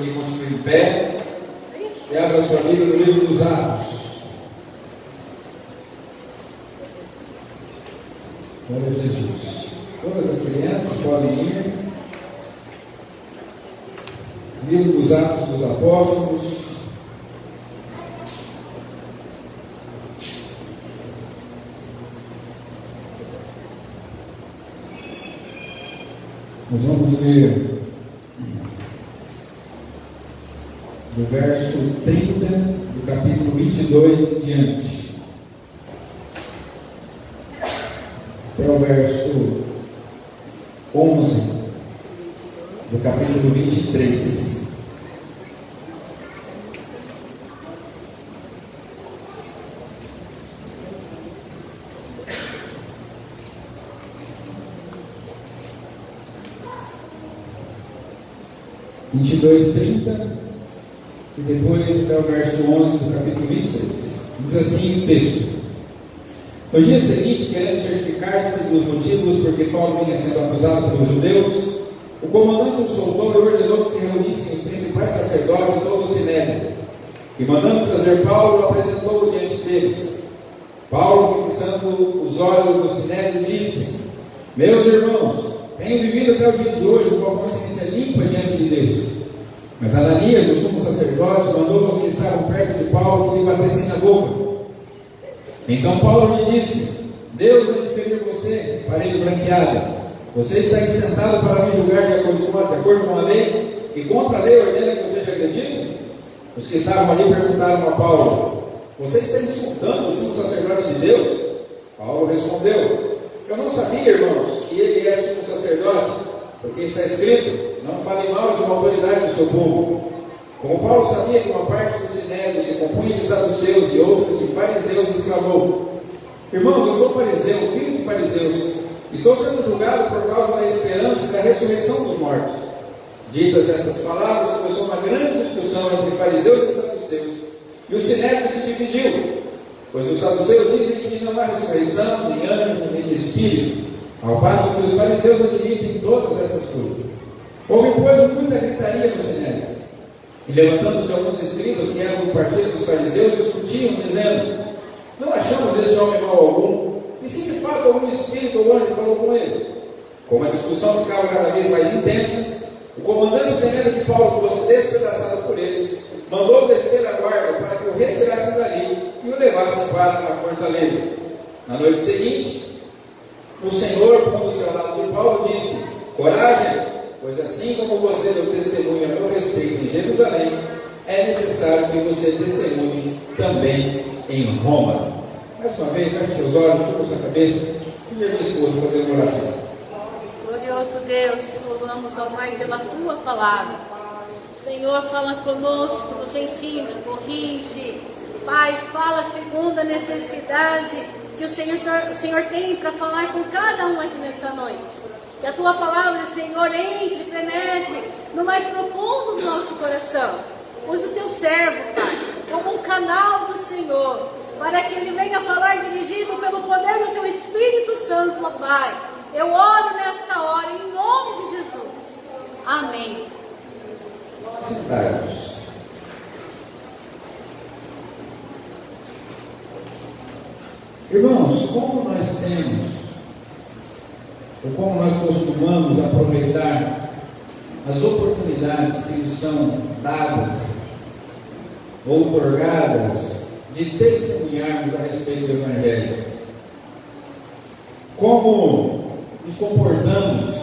E continue em pé e abra sua Bíblia no livro dos Atos. Glória a Jesus. Todas as crianças podem ir. Livro dos Atos dos Apóstolos. Nós vamos ler do verso 30 do capítulo 22 em diante, até o verso 11 do capítulo 23. E depois até o verso 11 do capítulo 23. Diz assim o texto: No dia seguinte, querendo certificar-se dos motivos porque Paulo vinha sendo acusado pelos judeus, o comandante o soltou e ordenou que se reunissem os principais sacerdotes e todo o sinédrio. E mandando trazer Paulo, apresentou-o diante deles. Paulo, fixando os olhos no sinédrio, disse: Meus irmãos, tenho vivido até o dia de hoje com a consciência limpa diante de Deus. Mas Ananias, o sumo sacerdote, mandou os que estavam perto de Paulo que lhe batessem na boca. Então Paulo lhe disse: Deus vai ferir você, parede branqueada. Você está aqui sentado para me julgar de acordo com a lei, e contra a lei ordena que você seja agredido? Os que estavam ali perguntaram a Paulo: Você está insultando o sumo sacerdote de Deus? Paulo respondeu: Eu não sabia, irmãos, que ele é sumo sacerdote, porque está escrito: Não fale mal de uma autoridade do seu povo. Como Paulo sabia que uma parte do sinédrio se compunha de saduceus e outra de fariseus, exclamou: Irmãos, eu sou fariseu, filho de fariseus. Estou sendo julgado por causa da esperança e da ressurreição dos mortos. Ditas estas palavras, começou uma grande discussão entre fariseus e saduceus, e o sinédrio se dividiu, pois os saduceus dizem que não há ressurreição, nem anjo, nem espírito, ao passo que os fariseus admitem todas essas coisas. Houve, pois, muita gritaria no sinédrio, e levantando-se alguns escribas que eram do partido dos fariseus, discutiam, dizendo: Não achamos esse homem mal algum, e se de fato algum espírito ou anjo falou com ele? Como a discussão ficava cada vez mais intensa, o comandante, temendo que Paulo fosse despedaçado por eles, mandou descer a guarda para que o retirassem dali e o levassem para a fortaleza. Na noite seguinte, o Senhor, pondo-se ao lado de Paulo, disse: Coragem, pois assim como você deu testemunho a meu respeito em Jerusalém, é necessário que você testemunhe também em Roma. Mais uma vez, feche seus olhos, cubra sua cabeça e a minha esposa fazer uma oração. Glorioso Deus, te louvamos, ó Pai, pela tua palavra. Senhor, fala conosco, nos ensina, corrige. Pai, fala segundo a necessidade que o Senhor tem para falar com cada um aqui nesta noite. Que a tua palavra, Senhor, entre, penetre no mais profundo do nosso coração. Use o teu servo, Pai, como um canal do Senhor, para que ele venha falar dirigido pelo poder do teu Espírito Santo, ó Pai. Eu oro nesta hora, em nome de Jesus. Amém. Sentados. Irmãos, como nós temos, ou como nós costumamos aproveitar as oportunidades que nos são dadas ou otorgadas de testemunharmos a respeito do Evangelho? Como nos comportamos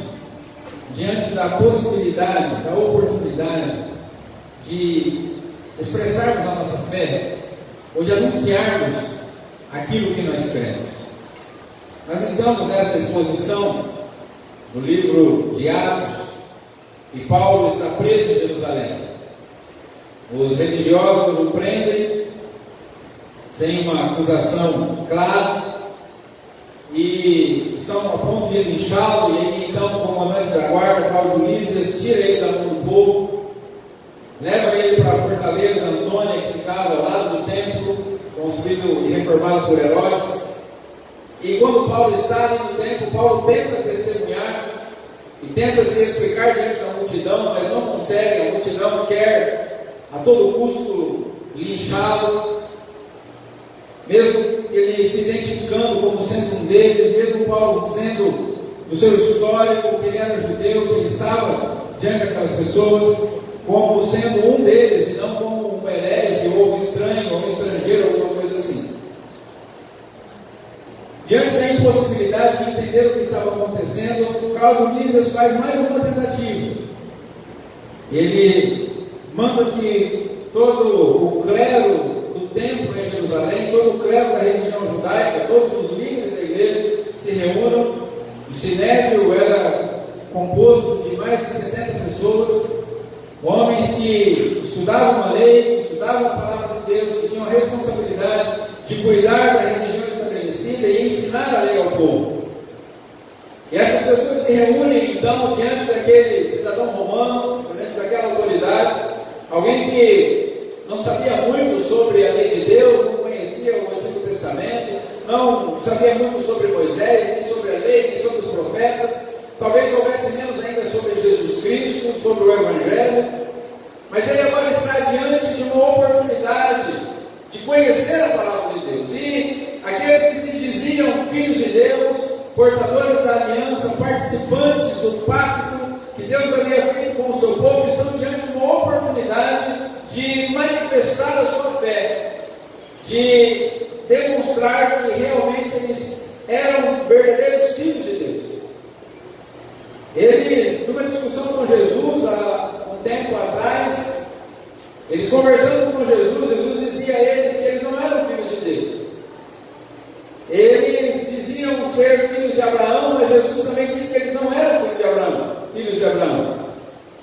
diante da possibilidade, da oportunidade de expressarmos a nossa fé ou de anunciarmos aquilo que nós cremos? Nós estamos nessa exposição no livro de Atos e Paulo está preso em Jerusalém. Os religiosos o prendem sem uma acusação clara e estão a ponto de linchá-lo, e aí então o comandante da guarda, Claudio Lísias, tira ele da mão do povo, leva ele para a fortaleza Antônia, que ficava ao lado do templo, construído e reformado por Herodes. E quando Paulo está ali no templo, Paulo tenta testemunhar e tenta se explicar diante da multidão. multidão, mas não conseguem. A multidão quer a todo custo linchá-lo, mesmo ele se identificando como sendo um deles, mesmo Paulo dizendo do seu histórico que ele era judeu, que ele estava diante daquelas pessoas como sendo um deles, e não como um herege, ou um estranho, ou um estrangeiro, ou alguma coisa assim. Diante da impossibilidade de entender o que estava acontecendo, Claudio Lísias faz mais uma tentativa. Ele manda que todo o clero do templo em Jerusalém, todo o clero da religião judaica, todos os líderes da igreja se reúnam. O sinédrio era composto de mais de 70 pessoas, homens que estudavam a lei, que estudavam a palavra de Deus, que tinham a responsabilidade de cuidar da religião estabelecida e ensinar a lei ao povo. E essas pessoas se reúnem então diante daquele cidadão romano, diante daquela autoridade, alguém que não sabia muito sobre a lei de Deus, não conhecia o Antigo Testamento, não sabia muito sobre Moisés, nem sobre a lei, nem sobre os profetas, talvez soubesse menos ainda sobre Jesus Cristo, sobre o Evangelho, mas ele agora está diante de uma oportunidade de conhecer a palavra de Deus. E aqueles que se diziam filhos de Deus, portadores da aliança, participantes do pacto que Deus havia feito com o seu povo, estão diante de uma oportunidade de manifestar a sua fé, de demonstrar que realmente eles eram verdadeiros filhos de Deus. Eles, numa discussão com Jesus há um tempo atrás, eles conversando com Jesus, Jesus dizia a eles que eles não eram filhos de Deus. Eles diziam ser filhos de Abraão, mas Jesus também disse que eles não eram filhos de Abraão.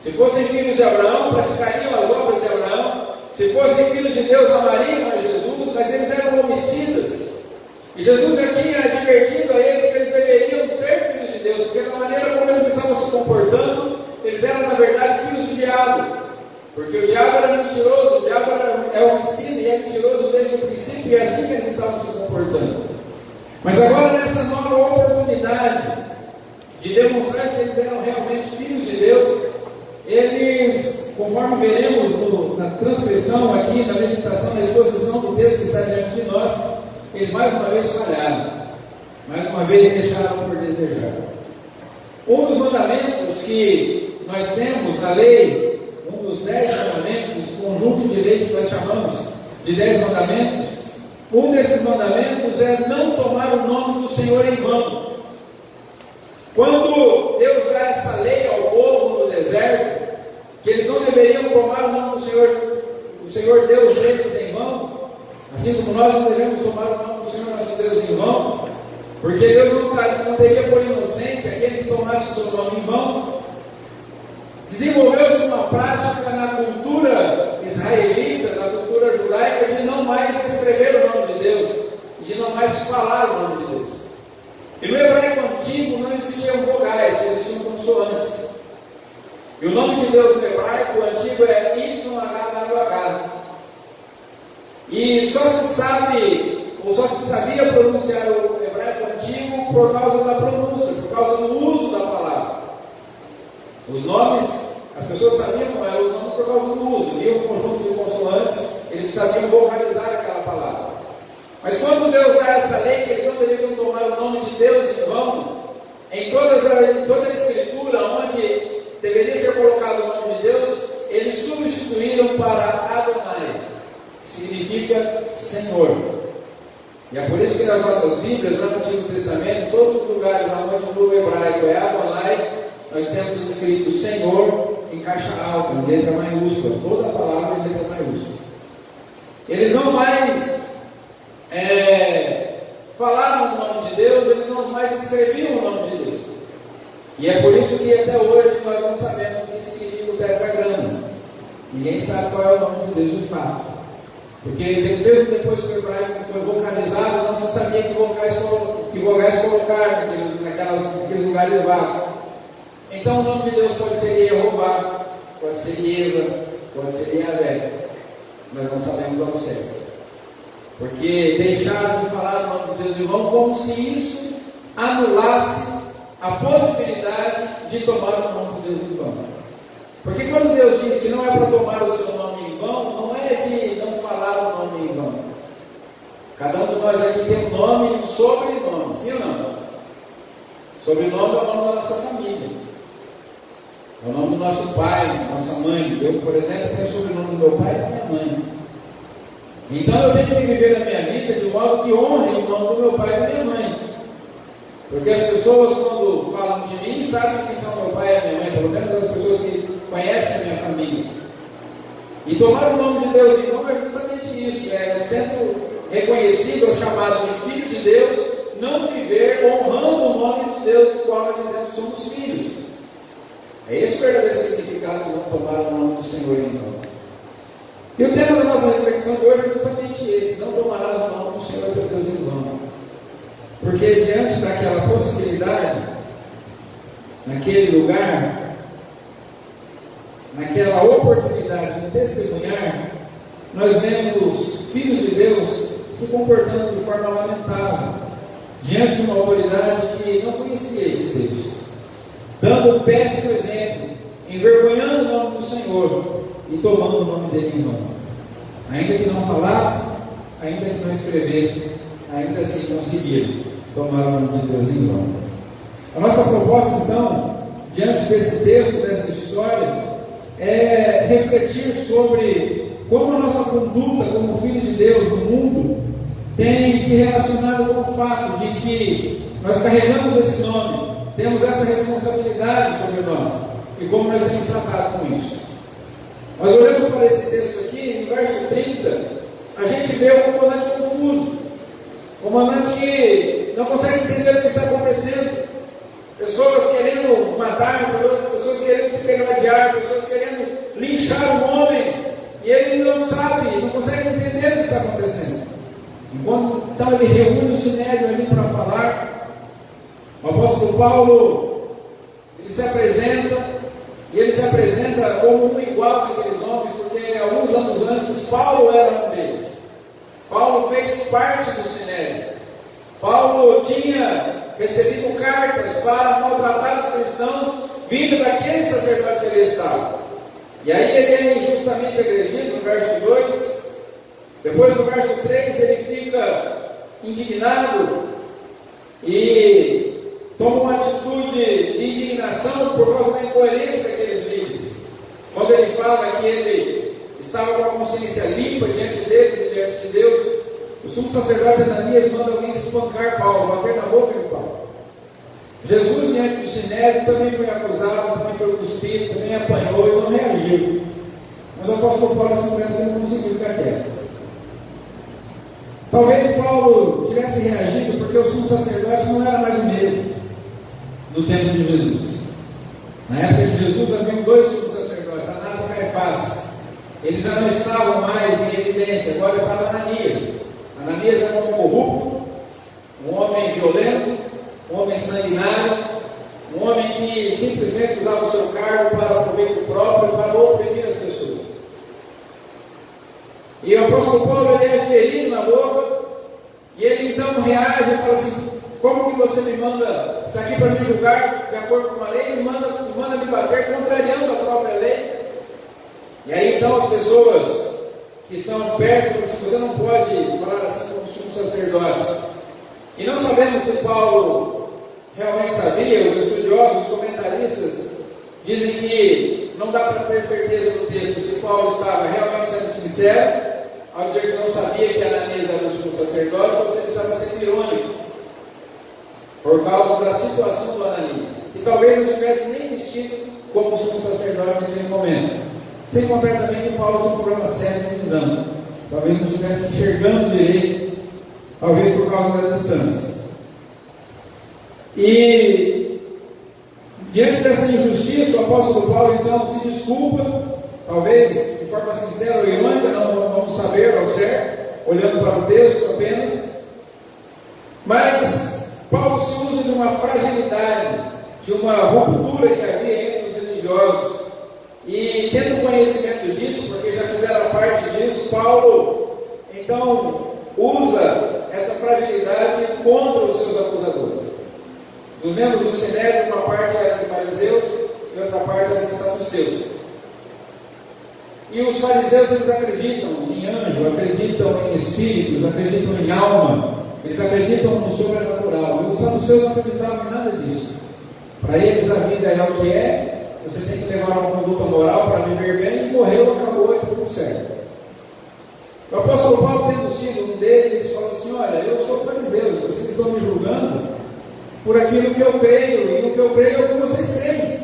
Se fossem filhos de Abraão, praticariam as obras de Abraão. Se fossem filhos de Deus, amariam a Jesus, mas eles eram homicidas. E Jesus já tinha advertido a eles que eles deveriam ser filhos de Deus, porque da maneira como eles estavam se comportando, eles eram na verdade filhos do diabo. Porque o diabo era mentiroso, o diabo é homicida e é mentiroso desde o princípio, e é assim que eles estavam se comportando. Mas agora, nessa nova oportunidade de demonstrar se eles eram realmente filhos de Deus, eles, conforme veremos na transcrição aqui, na meditação, na exposição do texto que está diante de nós, eles mais uma vez falharam, mais uma vez deixaram por desejar. Um dos mandamentos que nós temos na lei, um dos 10 mandamentos, conjunto de leis que nós chamamos de 10 mandamentos, um desses mandamentos é não tomar o nome do Senhor em vão. Quando Deus dá essa lei ao povo no deserto, que eles não deveriam tomar o nome do Senhor Deus deles em vão, assim como nós não devemos tomar o nome do Senhor nosso Deus em vão, porque Deus não teria por inocente aquele que tomasse o seu nome em vão. Desenvolveu-se uma prática na cultura israelita, na cultura judaica, de não mais escrever o nome de Deus, de não mais falar o nome de Deus. E no hebraico antigo não existiam vogais, existiam consoantes. E o nome de Deus no hebraico antigo é YHWH. E só se sabe, ou só se sabia pronunciar o hebraico antigo por causa da pronúncia, por causa do uso da palavra. Os nomes, as pessoas sabiam como eram os nomes por causa do uso, viam um conjunto de consoantes, eles sabiam vocalizar aquela palavra. Mas quando Deus dá essa lei, que eles não deveriam tomar o nome de Deus em vão, em toda a escritura, onde deveria ser colocado o nome de Deus, eles substituíram para Adonai, que significa Senhor. E é por isso que nas nossas Bíblias, lá no Antigo Testamento, todos os lugares onde no hebraico é Adonai, nós temos escrito Senhor em caixa alta, em letra maiúscula, toda a palavra em letra maiúscula. Eles não mais falavam o nome de Deus, eles não mais escreviam o nome de Deus. E é por isso que até hoje nós não sabemos o que significa o tetragrama. Ninguém sabe qual é o nome de Deus de fato. Porque mesmo depois que o hebraico foi vocalizado, não se sabia que vogais colocar naqueles lugares vagos. Então o nome de Deus pode ser Jeová, pode ser Eva, pode ser Yahvé. Nós não sabemos ao certo. Porque deixaram de falar o nome de Deus em vão, como se isso anulasse a possibilidade de tomar o nome de Deus em vão. Porque quando Deus diz que não é para tomar o seu nome em vão, não é de não falar o nome em vão. Cada um de nós aqui tem um nome e um sobrenome, sim ou não? Sobrenome é o nome da nossa família. É o nome do nosso pai, da nossa mãe. Eu, por exemplo, tenho o sobrenome do meu pai e da minha mãe. Então eu tenho que viver a minha vida de modo que honre o nome do meu pai e da minha mãe. Porque as pessoas, quando falam de mim, sabem quem são meu pai e a minha mãe, pelo menos as pessoas que conhecem a minha família. E tomar o nome de Deus em vão é justamente isso, sendo reconhecido ou chamado de filho de Deus, não viver honrando o nome de Deus, do qual nós dizemos que somos filhos. É esse o verdadeiro significado de não tomar o nome do Senhor em vão. E o tema da nossa reflexão de hoje é justamente esse: não tomarás o nome do Senhor teu Deus em vão. Porque diante daquela possibilidade, naquele lugar, naquela oportunidade de testemunhar, nós vemos filhos de Deus se comportando de forma lamentável, diante de uma autoridade que não conhecia esse Deus, dando um péssimo exemplo, envergonhando o nome do Senhor e tomando o nome dele em vão. Ainda que não falasse, ainda que não escrevesse, ainda assim conseguiram tomar o nome de Deus em vão. A nossa proposta, então, diante desse texto, dessa história, é refletir sobre como a nossa conduta como filho de Deus no mundo tem se relacionado com o fato de que nós carregamos esse nome, temos essa responsabilidade sobre nós, e como nós temos tratado com isso. Nós olhamos para esse texto aqui, no verso 30, a gente vê o comandante confuso, o comandante que não consegue entender o que está acontecendo, pessoas querendo matar, pessoas querendo se degladiar, pessoas querendo linchar um homem, e ele não sabe, não consegue entender o que está acontecendo. Então ele reúne o sinédrio ali para falar. O apóstolo Paulo, ele se apresenta, e ele se apresenta como um igual daqueles homens, porque alguns anos antes Paulo era um deles. Paulo fez parte do sinédrio. Paulo tinha recebido cartas para maltratar os cristãos vindo daqueles sacerdotes que ele estava. E aí ele é injustamente agredido no verso 2. Depois no verso 3 ele fica indignado e toma uma atitude de indignação por causa da incoerência daqueles líderes. Quando ele fala que ele estava com a consciência limpa diante deles e diante de Deus, o sumo sacerdote Ananias manda alguém espancar Paulo, bater na boca de Paulo. Jesus, diante do sinédrio, também foi acusado, também foi cuspido, também apanhou e não reagiu. Mas o apóstolo Paulo simplesmente não conseguiu ficar quieto. Talvez Paulo tivesse reagido porque o sumo sacerdote não era mais o mesmo no tempo de Jesus. Na época de Jesus haviam dois sumos sacerdotes, Anás e Caifás. Eles já não estavam mais em evidência, agora estava Ananias. Ananias era um homem corrupto, um homem violento, um homem sanguinário, um homem que simplesmente usava o seu cargo para proveito próprio, para oprimir as pessoas. E o apóstolo Paulo ele é ferido na boca, e ele então reage e fala assim: como que você me manda, está aqui para me julgar de acordo com a lei, e manda me bater contrariando a própria lei? E aí então as pessoas que estão perto falam assim: você não pode falar assim como sumo sacerdote. E não sabemos se Paulo realmente sabia. Os estudiosos, os comentaristas dizem que não dá para ter certeza do texto se Paulo estava realmente sendo sincero ao dizer que não sabia que Ananias era o sumo sacerdote, ou se ele estava sendo irônico por causa da situação do Ananias, que talvez não estivesse nem vestido como sumo sacerdote naquele momento. Sem contar também que Paulo tinha um problema sério de visão, talvez não estivesse enxergando direito, talvez por causa da distância. E diante dessa injustiça, o apóstolo Paulo então se desculpa, talvez de forma sincera ou irônica, não vamos saber ao certo, olhando para o texto apenas, mas Paulo se usa de uma fragilidade, de uma ruptura que havia entre os religiosos, e tendo conhecimento disso, porque já fizeram parte disso, Paulo então usa essa fragilidade contra os seus acusadores. Os membros do sinédrio, uma parte eram de fariseus e outra parte eram de saduceus. E os fariseus, eles acreditam em anjo, acreditam em espíritos, acreditam em alma, eles acreditam no sobrenatural. E os saduceus não acreditavam em nada disso. Para eles a vida é o que é, você tem que levar uma conduta moral para viver bem, e morreu, acabou, e tudo certo. O apóstolo Paulo, tendo sido um deles, falou assim: olha, eu sou fariseu, vocês estão me julgando por aquilo que eu creio, e no que eu creio é o que vocês creem.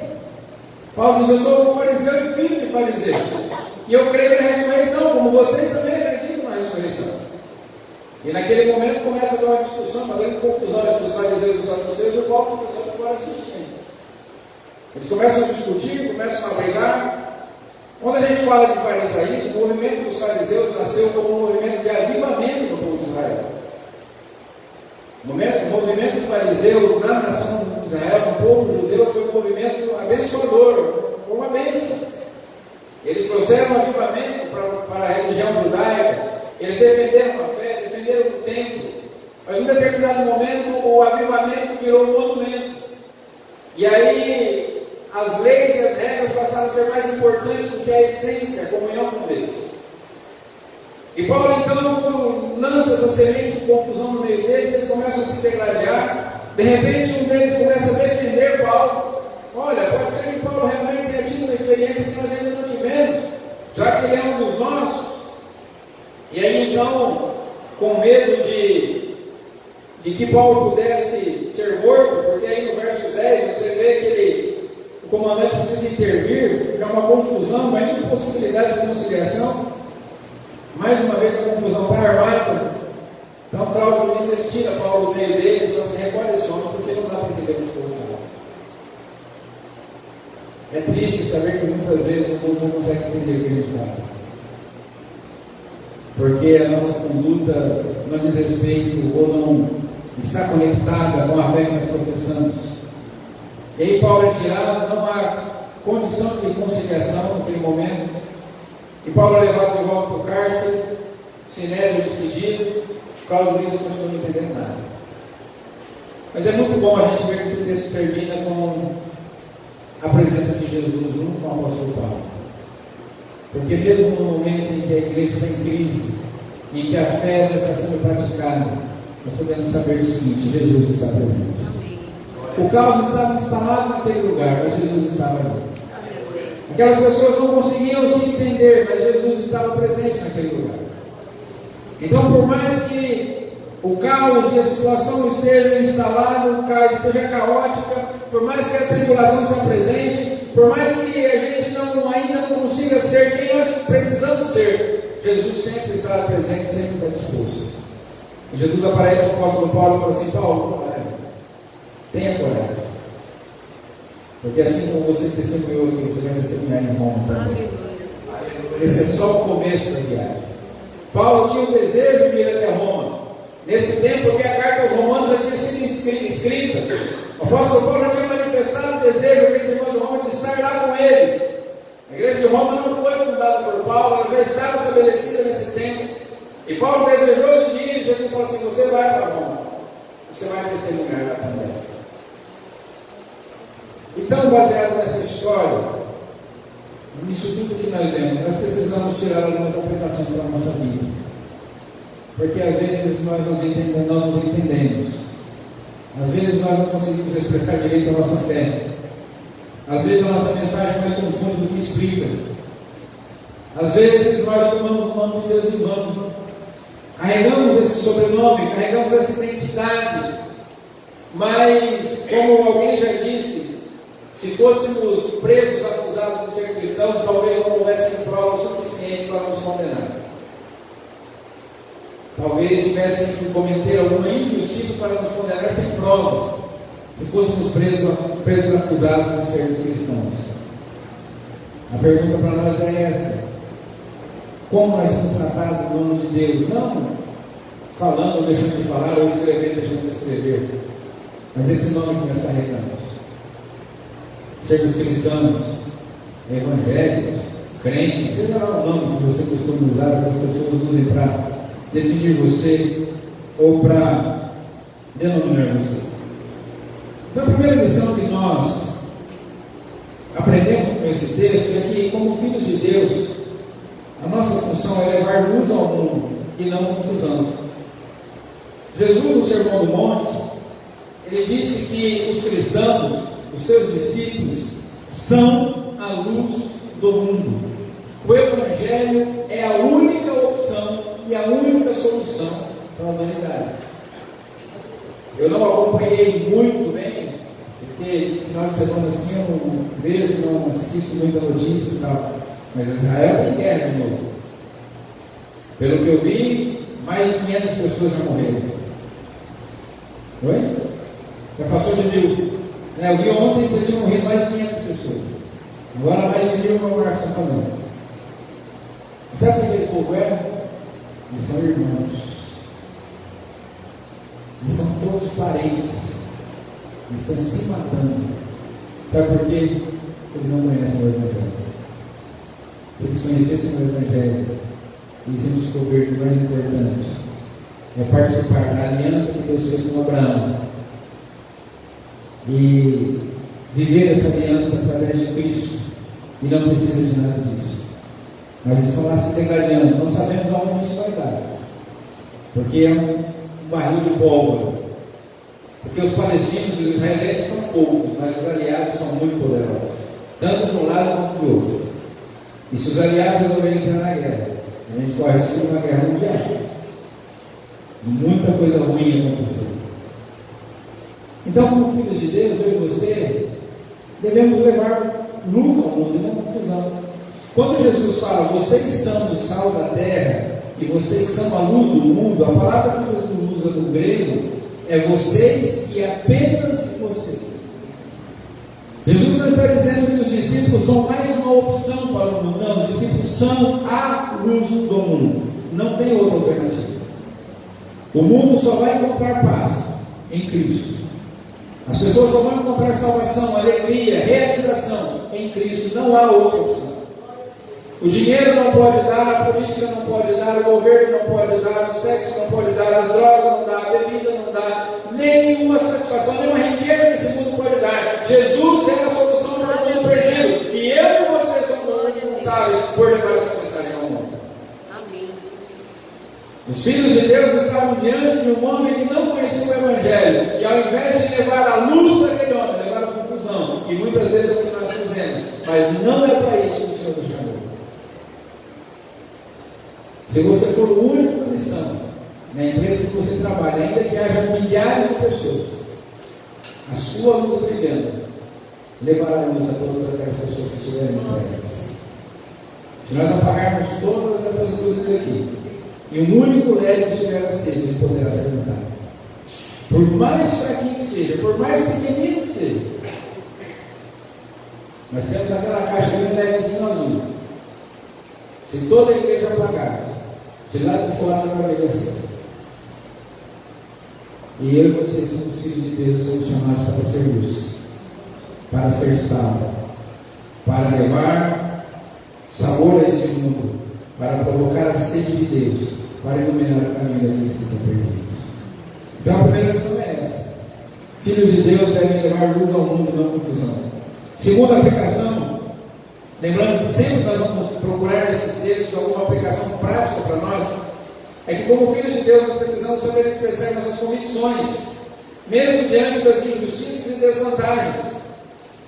Paulo diz: eu sou um fariseu e filho de fariseus, e eu creio na ressurreição, como vocês também acreditam na ressurreição. E naquele momento começa a dar uma discussão, uma grande confusão entre os fariseus e os saduceus, e o Paulo fica só de fora assistindo. Eles começam a discutir, começam a brigar. Quando a gente fala de farisaísmo, o movimento dos fariseus nasceu como um movimento de avivamento do povo de Israel. O movimento fariseu na nação de Israel, no povo judeu, foi um movimento abençoador, uma bênção. Eles trouxeram um avivamento para a religião judaica, eles defenderam a fé, defenderam o templo, mas em um determinado momento o avivamento virou um monumento. E aí as leis e as regras passaram a ser mais importantes do que a essência, a comunhão com Deus. E Paulo então lança essa semente de confusão no meio deles, eles começam a se degladiar. De repente um deles começa a defender Paulo. Olha, pode ser que Paulo realmente tenha tido uma experiência que nós ainda não tivemos, já que ele é um dos nossos. E aí então, com medo de que Paulo pudesse ser morto, porque aí no verso 10 você vê que o comandante precisa intervir, é uma confusão, uma impossibilidade de conciliação. Mais uma vez a confusão está armada. Então Cláudio Luiz tira Paulo do meio dele e só se recolhe esse homem, porque não dá para entender o que eu vou falar. É triste saber que muitas vezes o povo não consegue entender o que a gente fala. Porque a nossa conduta não diz respeito ou não está conectada com a fé que nós professamos. E aí Paulo é tirado, não há condição de conciliação naquele momento. E Paulo é levado de volta para o cárcere, Sinédrio despedido, Cláudio Luiz não estou entendendo nada. Mas é muito bom a gente ver que esse texto termina com a presença de Jesus junto com o apóstolo Paulo. Porque mesmo no momento em que a igreja está em crise, em que a fé não está sendo praticada, nós podemos saber o seguinte: Jesus está presente. O caos estava instalado naquele lugar, mas Jesus estava ali. Aquelas pessoas não conseguiam se entender, mas Jesus estava presente naquele lugar. Então, por mais que o caos e a situação estejam instalados, esteja caótica, por mais que a tribulação se apresente, por mais que a gente ainda não consiga ser quem nós precisamos ser, Jesus sempre estará presente, sempre está disposto. E Jesus aparece ao apóstolo Paulo e fala assim: Paulo, tenha coragem. Porque assim como você testemunhou aqui, você vai testemunhar em Roma também. Esse é só o começo da viagem. Paulo tinha o desejo de ir até Roma. Nesse tempo que a carta aos Romanos já tinha sido escrita, o apóstolo Paulo já tinha manifestado o desejo que ele tinha de Roma de estar lá com eles. A igreja de Roma não foi fundada por Paulo, ela já estava estabelecida nesse tempo. E Paulo desejou de ir, Jesus falou assim: você vai para Roma, você vai testemunhar lá também. Então, baseado nessa história, nisso tudo que nós vemos, nós precisamos tirar algumas aplicações para a nossa vida. Porque às vezes nós não nos entendemos. Às vezes nós não conseguimos expressar direito a nossa fé. Às vezes a nossa mensagem mais confunde do que explica. Às vezes nós tomamos o nome de Deus em vão. Carregamos esse sobrenome, carregamos essa identidade. Mas, como alguém já disse, se fôssemos presos, acusados de ser cristãos, talvez não houvessem provas suficientes para nos condenar. Talvez tivessem que cometer alguma injustiça para nos condenar sem provas, se fôssemos presos acusados de sermos cristãos. A pergunta para nós é essa: como nós somos tratados no nome de Deus? Não falando, deixando de falar, ou escrevendo, deixando de escrever, mas esse nome que nós carregamos. Sermos cristãos, evangélicos, crentes, seja lá o nome que você costuma usar, que as pessoas usem para definir você ou para denominar você. Então, a primeira lição que nós aprendemos com esse texto é que, como filhos de Deus, A nossa função é levar luz ao mundo e não confusão. Jesus, no Sermão do Monte, ele disse que os cristãos, os seus discípulos, são a luz do mundo. O Evangelho é a única opção e a única solução para a humanidade. Eu não acompanhei muito bem, porque no final de semana assim eu não vejo, não assisto muita notícia e tal. Mas Israel tem guerra de novo. Pelo que eu vi, mais de 500 pessoas já morreram. Oi? Já passou de 1000. Eu vi ontem que já tinham morrido mais de 500 pessoas. Agora mais de 1000 é o Marcos está falando. Sabe o que aquele povo é? Eles são irmãos. Eles são todos parentes. Eles estão se matando. Sabe por quê? Eles não conhecem o Evangelho. Se eles conhecessem o Evangelho, eles iam descobrir que o mais importante é participar da aliança que Deus fez com Abraão e viver essa aliança através de Cristo, e não precisa de nada disso. Mas estão lá se degradando, não sabemos aonde isso vai dar, porque é um barril de pólvora. Porque os palestinos e os israelenses são poucos, mas os aliados são muito poderosos, tanto de um lado quanto do outro. E se os aliados resolverem entrar na guerra, a gente corre risco de uma guerra mundial. E muita coisa ruim acontecendo. Então, como filhos de Deus, eu e você, devemos levar luz ao mundo e não confusão. Quando Jesus fala, vocês são o sal da terra e vocês são a luz do mundo, a palavra que Jesus usa no grego é vocês e apenas vocês. Jesus não está dizendo que os discípulos são mais uma opção para o mundo. Não, os discípulos são a luz do mundo. Não tem outra alternativa. O mundo só vai encontrar paz em Cristo. As pessoas só vão encontrar salvação, alegria, realização em Cristo. Não há outra opção. O dinheiro não pode dar, a política não pode dar, o governo não pode dar, o sexo não pode dar, as drogas não dá, a bebida não dá, nenhuma satisfação, nenhuma riqueza que esse mundo pode dar. Jesus é a solução para o mundo perdido. E eu e você somos responsáveis por levar essa mensagem ao mundo. Amém. Os filhos de Deus estavam diante de um homem que não conhecia o Evangelho. E ao invés de levar a luz para aquele homem, levaram a confusão. E muitas vezes é o que nós fizemos. Mas não é para isso que o Senhor nos chamou. Se você for o único cristão na empresa que você trabalha, ainda que haja milhares de pessoas, a sua luz brilhando levará a luz a todas aquelas pessoas que estiverem entregues. Se nós apagarmos todas essas luzes aqui e um único LED estiver aceso, ele poderá ser notado. Por mais fraquinho que seja, por mais pequenino que seja. Nós temos aquela caixa de um LEDzinho azul. Se toda a igreja apagasse, de lá de fora não vai haver acesso. E eu e vocês somos filhos de Deus, somos chamados para ser luz, para ser sal, para levar sabor a esse mundo, para provocar a sede de Deus, para iluminar o caminho daqueles que estão perdidos. Então a primeira lição é essa: filhos de Deus devem levar luz ao mundo, não confusão. Segunda aplicação, lembrando que sempre nós vamos procurar nesses textos alguma aplicação prática para nós, é que como filhos de Deus nós precisamos saber expressar nossas convicções, mesmo diante das injustiças e desvantagens.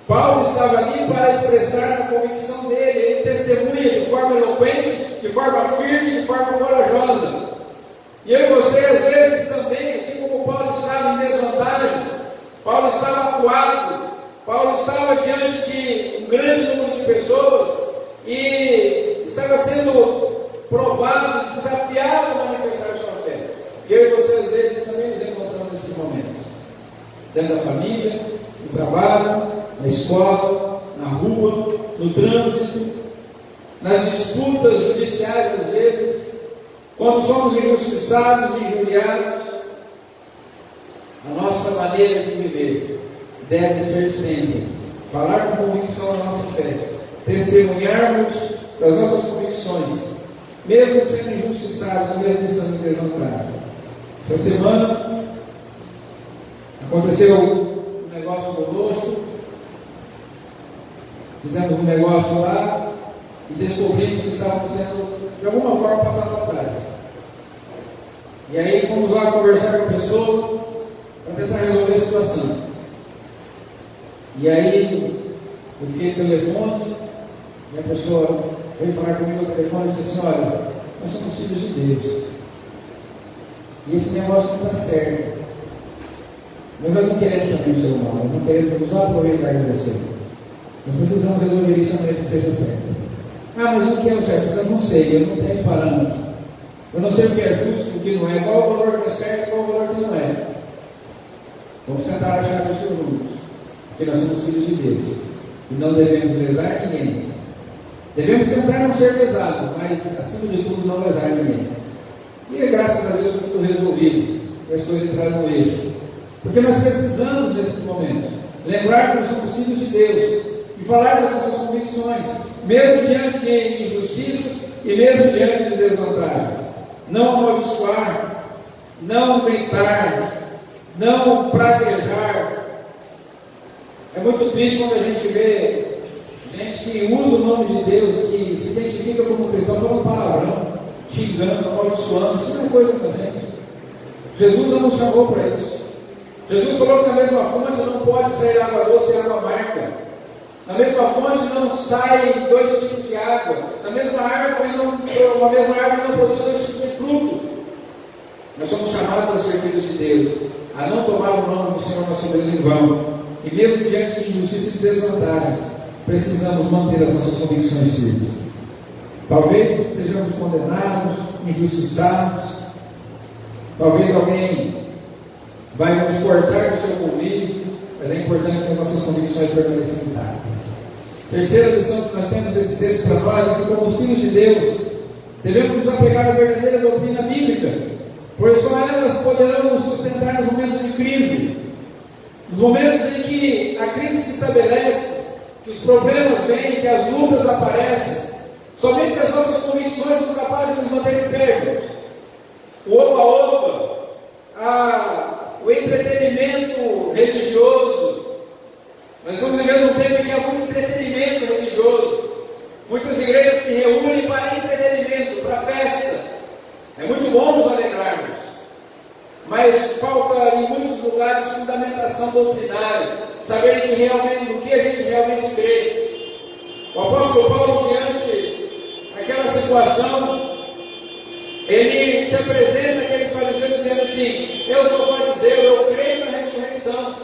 Paulo estava ali para expressar a convicção dele, ele testemunha de forma eloquente, de forma firme, de forma corajosa. E eu e você, às vezes também, assim como Paulo estava em desvantagem, Paulo estava acuado, Paulo estava diante de um grande número de pessoas e estava sendo provado, desafiado a manifestar a sua fé. E eu e você, às vezes, também nos encontramos nesses momentos, dentro da família, no trabalho, na escola, na rua, no trânsito, nas disputas judiciais, às vezes, quando somos injustiçados e injuriados. A nossa maneira de viver deve ser sempre falar com convicção da nossa fé, testemunharmos das nossas convicções, mesmo sendo injustiçados, mesmo estando em desvantagem. Essa semana aconteceu um negócio conosco, fizemos um negócio lá e descobrimos que estavam sendo, de alguma forma, passados atrás. E aí fomos lá conversar com a pessoa para tentar resolver a situação. E aí eu fiquei no telefone e a pessoa veio falar comigo no telefone e disse assim: olha, nós somos filhos de Deus e esse negócio não está certo. Mas nós não queremos chamar o seu mal, nós não queremos nos aproveitar de você. Nós precisamos resolver isso a maneira que seja certa. Ah, mas o que é o certo? Eu não sei, eu não tenho parâmetro. Eu não sei o que é justo e o que não é, qual o valor que é certo e qual o valor que não é. Vamos tentar achar isso juntos, porque nós somos filhos de Deus e não devemos lesar ninguém. Devemos tentar não ser lesados, mas acima de tudo não lesar ninguém. E graças a Deus foi tudo resolvido, e as coisas entraram no eixo. Porque nós precisamos nesses momentos lembrar que nós somos filhos de Deus e falar das nossas convicções, mesmo diante de injustiças e mesmo diante de desvantagens. Não amaldiçoar, não gritar, não praguejar. É muito triste quando a gente vê gente que usa o nome de Deus, que se identifica como cristão, falando palavrão, xingando, amaldiçoando. Isso não é coisa da gente. Jesus não nos chamou para isso. Jesus falou que na mesma fonte não pode sair água doce e água amarga. Na mesma fonte não saem dois tipos de água. Na mesma árvore uma mesma árvore não produz dois tipos de fruto. Nós somos chamados a ser filhos de Deus, a não tomar o nome do Senhor nosso Deus em vão. E mesmo diante de injustiça e desvantagens, precisamos manter as nossas convicções firmes. Talvez sejamos condenados, injustiçados. Talvez alguém vai nos cortar do seu convívio, mas é importante que as nossas convicções permaneçam intactas. Terceira lição que nós temos desse texto para nós é que, como os filhos de Deus, devemos nos apegar à verdadeira doutrina bíblica, pois só elas poderão nos sustentar nos momentos de crise, nos momentos em que a crise se estabelece, que os problemas vêm, que as lutas aparecem. Somente as nossas convicções são capazes de nos manter firmes. O oba-oba, o entretenimento religioso. Nós estamos vivendo um tempo em que há muito entretenimento religioso. Muitas igrejas se reúnem para entretenimento, para festa. É muito bom nos alegrarmos, mas falta em muitos lugares fundamentação doutrinária, saber do que a gente realmente crê. O apóstolo Paulo, diante daquela situação, ele se apresenta àqueles fariseus dizendo assim: eu sou fariseu, eu creio na ressurreição,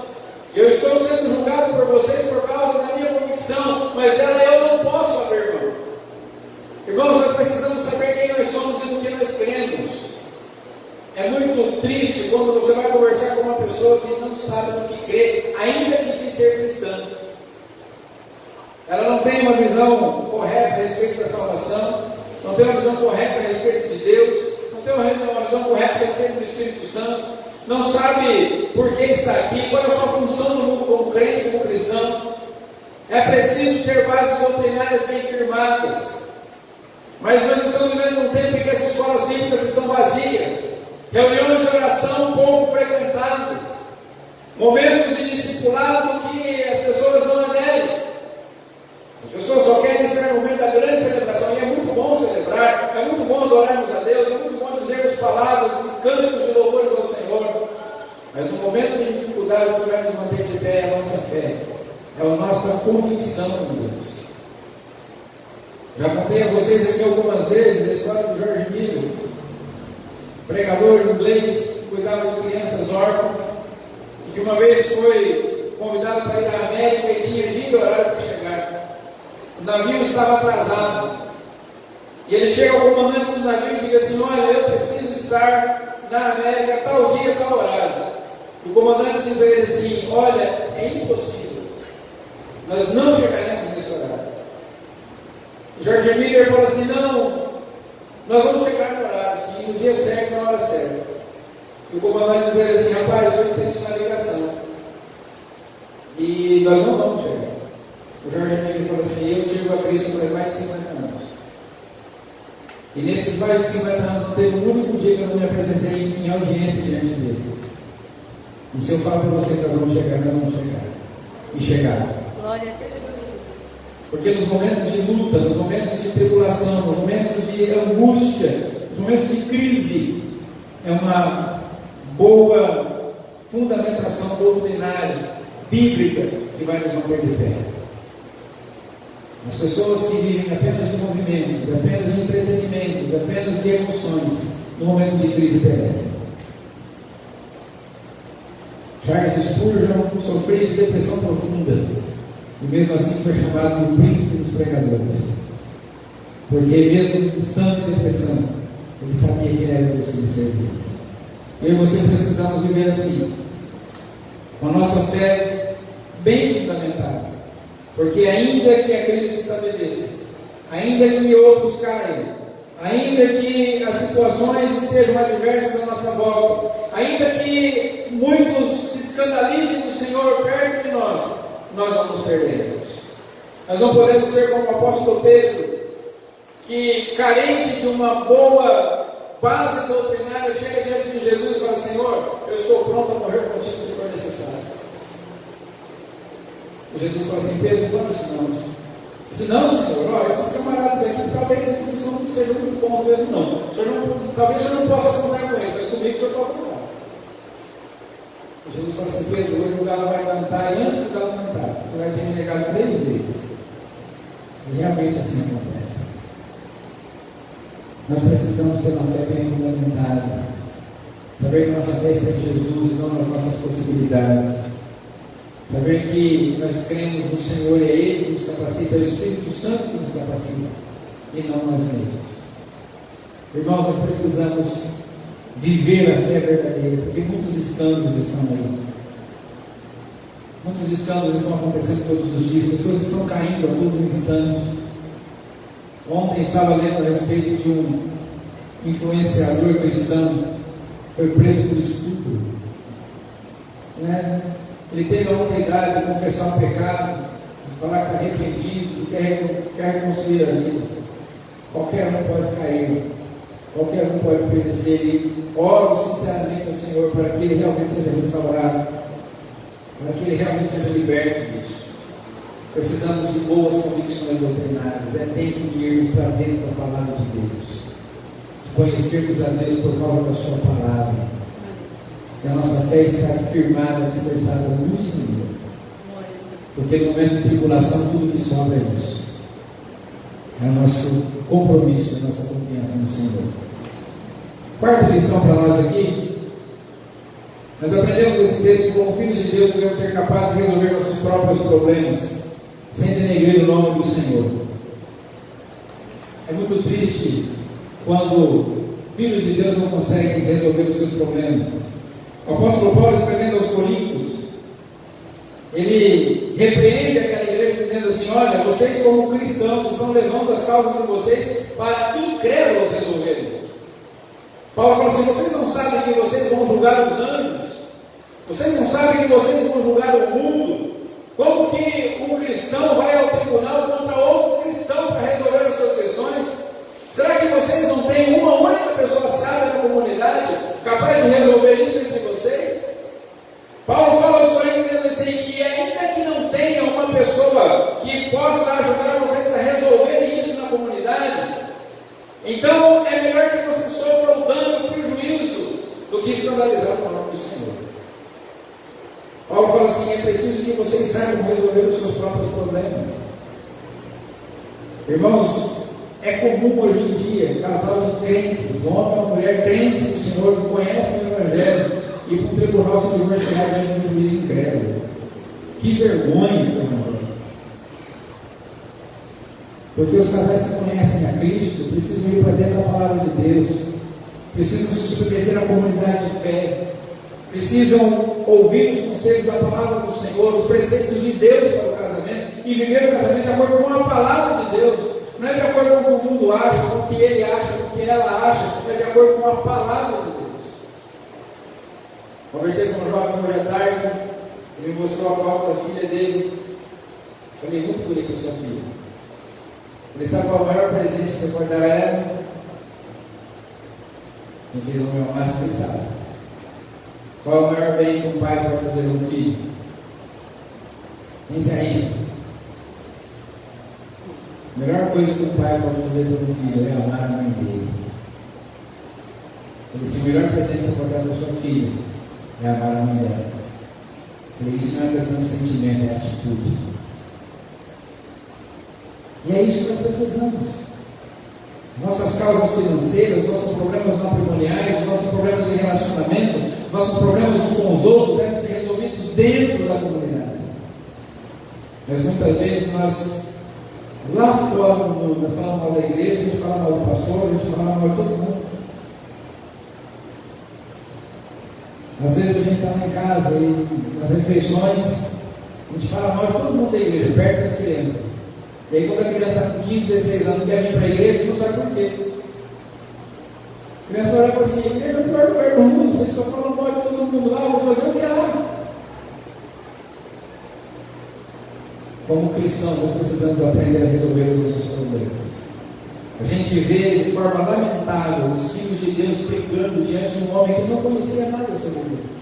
eu estou sendo julgado por vocês por causa da minha convicção, mas dela eu não posso abrir mão. Irmãos, nós precisamos saber quem nós somos e no que nós cremos. É muito triste quando você vai conversar com uma pessoa que não sabe no que crê, ainda que diz ser cristã. Ela não tem uma visão correta a respeito da salvação, não tem uma visão correta a respeito de Deus, não tem uma visão correta a respeito do Espírito Santo, não sabe por que está aqui, qual é a sua função no mundo como crente, como cristão. É preciso ter bases doutrinárias bem firmadas. Mas nós estamos vivendo um tempo em que as escolas bíblicas estão vazias, reuniões de oração pouco frequentadas, momentos de discipulado que as pessoas não aderem. As pessoas só querem estar no momento da grande celebração, e é muito bom celebrar, é muito bom adorarmos a Deus, é muito bom dizermos palavras e cânticos de louvores ao Senhor, mas no momento de dificuldade, o que vai nos manter de pé é a nossa fé, é a nossa convicção em Deus. Já contei a vocês aqui algumas vezes a história do George Miller, pregador inglês, cuidava de crianças órfãs, e que uma vez foi convidado para ir à América e tinha dia e horário para chegar. O navio estava atrasado, e ele chega ao comandante do navio e diz assim: olha, eu preciso estar na América tal dia, tal horário. E o comandante diz a ele assim: olha, é impossível, nós não chegaremos nesse horário. O George Miller falou assim: não, nós vamos chegar no horário, sim, no dia certo, na hora certa. E o comandante diz a ele assim: rapaz, eu entendo navegação, e nós não vamos chegar. O George Miller falou assim: eu sirvo a Cristo por mais de 50 anos. E nesses mais de 50 anos não teve um único dia que eu não me apresentei em audiência diante dele. E se eu falo para você que nós vamos chegar, nós vamos chegar. E chegar. Glória a Deus. Porque nos momentos de luta, nos momentos de tribulação, nos momentos de angústia, nos momentos de crise, é uma boa fundamentação doutrinária, bíblica, que vai nos manter de pé. As pessoas que vivem apenas de movimento, apenas de entretenimento, apenas de emoções, no momento de crise perecem. Charles Spurgeon sofreu de depressão profunda e mesmo assim foi chamado de príncipe dos pregadores, porque mesmo estando em depressão, ele sabia que ele era Deus que ele servia. Eu e você precisamos viver assim, com a nossa fé bem fundamentada, porque ainda que a crise se estabeleça, ainda que outros caiam, ainda que as situações estejam adversas à nossa volta, ainda que muitos se escandalizem do Senhor perto de nós não nos perderemos. Nós não podemos ser como o apóstolo Pedro, que carente de uma boa base doutrinária, chega diante de Jesus e fala: Senhor, eu estou pronto a morrer contigo se for necessário. E Jesus fala assim: Pedro, não fala isso não. Eu disse: não, Senhor, olha, esses camaradas aqui, talvez eles não sejam muito bons mesmo não. Talvez o Senhor não possa contar com eles, mas comigo o Senhor pode contar. E Jesus fala assim: Pedro, hoje o galo vai cantar, e antes do galo cantar, você vai ter me negado 3 vezes. E realmente assim acontece. Nós precisamos ter uma fé bem fundamentada, saber que nossa fé está em Jesus e não nas nossas possibilidades, saber que nós cremos no Senhor, é Ele que nos capacita, é o Espírito Santo que nos capacita e não nós mesmos. Irmãos, nós precisamos viver a fé verdadeira, porque muitos escândalos estão aí, muitos escândalos estão acontecendo todos os dias, pessoas estão caindo a todo instante. Ontem estava lendo a respeito de um influenciador cristão que foi preso por estupro. Ele teve a oportunidade de confessar um pecado, de falar que está arrependido, que quer reconstruir a vida. Qualquer um pode cair, qualquer um pode perecer. E oro sinceramente ao Senhor para que ele realmente seja restaurado, para que ele realmente seja liberto disso. Precisamos de boas convicções doutrinárias. É tempo de irmos para dentro da palavra de Deus, de conhecermos a Deus por causa da sua palavra, e a nossa fé está firmada, alicerçada no Senhor, porque no momento de tribulação tudo que sobra é isso. É o nosso compromisso, a nossa confiança no Senhor. Quarta lição para nós aqui: nós aprendemos nesse texto que como filhos de Deus devemos ser capazes de resolver nossos próprios problemas sem denegrir o nome do Senhor. É muito triste quando filhos de Deus não conseguem resolver os seus problemas. O apóstolo Paulo, escrevendo aos Coríntios, ele repreende aquela igreja dizendo assim: olha, vocês como cristãos estão levando as causas de vocês para incrédulos resolverem. Paulo fala assim: vocês não sabem que vocês vão julgar os anjos? Vocês não sabem que vocês vão julgar o mundo? Como que um cristão vai ao tribunal contra outro cristão para resolver as suas questões? Será que vocês não têm uma única pessoa sábia na comunidade capaz de resolver isso entre vocês? Paulo fala aos Coríntios dizendo assim, que ainda que não tenha uma pessoa que possa ajudar vocês a resolverem isso na comunidade, então é melhor que você sofra o dano e o prejuízo do que escandalizar o nome do Senhor. Paulo fala assim: é preciso que vocês saibam resolver os seus próprios problemas. Irmãos, é comum hoje em dia casal de crentes, homem ou mulher crentes do Senhor, que conhecem o Evangelho, e para o tribunal se divorciar diante de um juiz incrédulo. Que vergonha, irmão! Porque os casais que conhecem a Cristo precisam ir para dentro da palavra de Deus, precisam se submeter à comunidade de fé, precisam ouvir os conselhos da palavra do Senhor, os preceitos de Deus para o casamento, e viver o casamento de acordo com a palavra de Deus. Não é de acordo com o que o mundo acha, com o que ele acha, com o que ela acha, é de acordo com a palavra de Deus. Conversei com um jovem hoje à tarde, ele me mostrou a foto da filha dele. Falei: muito bonita a sua filha. Falei: sabe qual é o maior presente que você pode dar a ela? Eu fiz o meu máximo que sabe. Qual é o maior bem que um pai pode fazer a um filho? Quem se arrisca? A melhor coisa que o pai pode fazer para um filho é amar a mãe dele. Ele disse: o melhor presente que você pode dar para sua filha é amar a mãe dela. Ele disse: isso não é questão de sentimento, é atitude. E é isso que nós precisamos. Nossas causas financeiras, nossos problemas matrimoniais, nossos problemas de relacionamento, nossos problemas uns com os outros devem ser resolvidos dentro da comunidade. Mas muitas vezes nós, lá fora do mundo, falamos mal da igreja, a gente fala mal do pastor, a gente fala mal de todo mundo. Às vezes a gente está lá em casa e nas refeições, a gente fala mal de todo mundo da igreja, perto das crianças. E aí quando a criança está com 15, 16 anos quer vir para a igreja, não sabe por quê. A criança olha para assim: a igreja é o pior lugar do mundo, vocês estão falando mal de todo mundo lá, eu vou fazer o que é lá? Como cristãos, nós precisamos aprender a resolver os nossos problemas. A gente vê de forma lamentável os filhos de Deus brigando diante de um homem que não conhecia nada sobre Deus.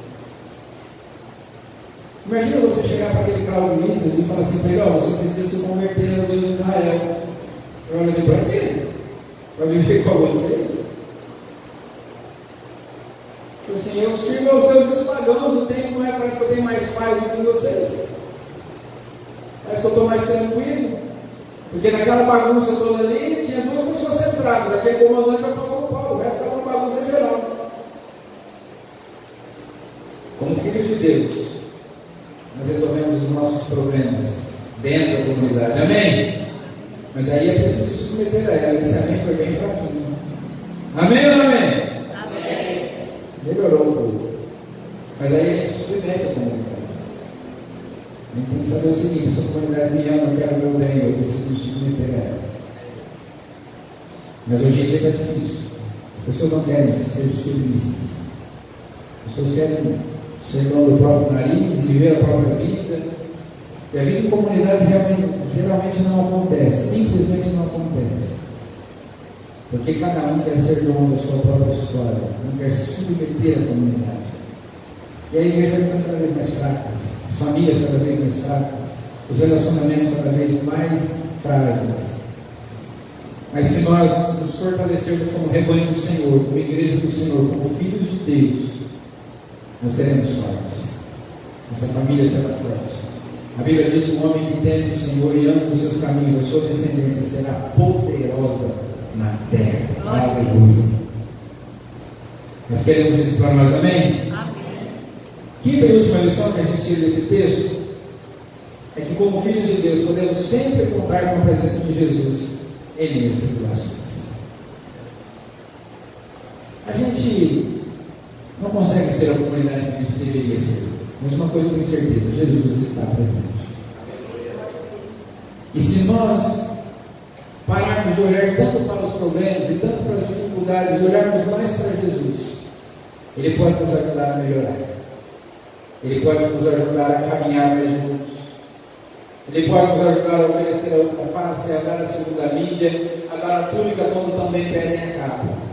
Imagina você chegar para aquele Cláudio Lisas e falar assim para ele: ó, você precisa se converter ao Deus de Israel. Eu olho assim: para quê? Para viver com vocês? Eu assim: eu sirvo aos deuses pagãos, o tempo não é, parece que eu tenho mais paz do que vocês. Parece que eu estou mais tranquilo. Porque naquela bagunça toda ali, tinha duas pessoas centradas: aquele comandante e o apóstolo Paulo. O resto era uma bagunça geral. Como filhos de Deus, nós resolvemos os nossos problemas dentro da comunidade. Amém? Mas aí é preciso se submeter a ela. Esse amém foi bem fraquinho. Amém ou não amém? Amém. Melhorou um pouco. Mas aí a gente se submete à comunidade. A gente tem que saber o seguinte: essa comunidade me ama, eu quero o meu bem, eu preciso me submeter a ela. Mas hoje em dia está difícil. As pessoas não querem ser submissas. As pessoas querem ser dono do próprio nariz e viver a própria vida. E a vida em comunidade geralmente não acontece, simplesmente não acontece. Porque cada um quer ser dono da sua própria história, não quer se submeter à comunidade. E a igreja vai cada vez mais fraca, as famílias cada vez mais fracas, os relacionamentos cada vez mais frágeis. Mas se nós nos fortalecermos como rebanho do Senhor, como igreja do Senhor, como filhos de Deus, nós seremos fortes. Nossa família será forte. A Bíblia diz que o homem que teme o Senhor e anda nos seus caminhos, a sua descendência será poderosa na terra. Aleluia. Nós queremos isso para nós, amém? Amém. Quinta e última lição que a gente tira desse texto é que, como filhos de Deus, podemos sempre contar com a presença de Jesus em meio às tribulações. A gente não consegue ser a comunidade que a gente deveria ser, mas uma coisa eu tenho certeza: Jesus está presente. E se nós pararmos de olhar tanto para os problemas e tanto para as dificuldades, olharmos mais para Jesus, Ele pode nos ajudar a melhorar. Ele pode nos ajudar a caminhar mais juntos. Ele pode nos ajudar a oferecer a outra face, a dar a segunda milha, a dar a túnica quando também pedem a capa.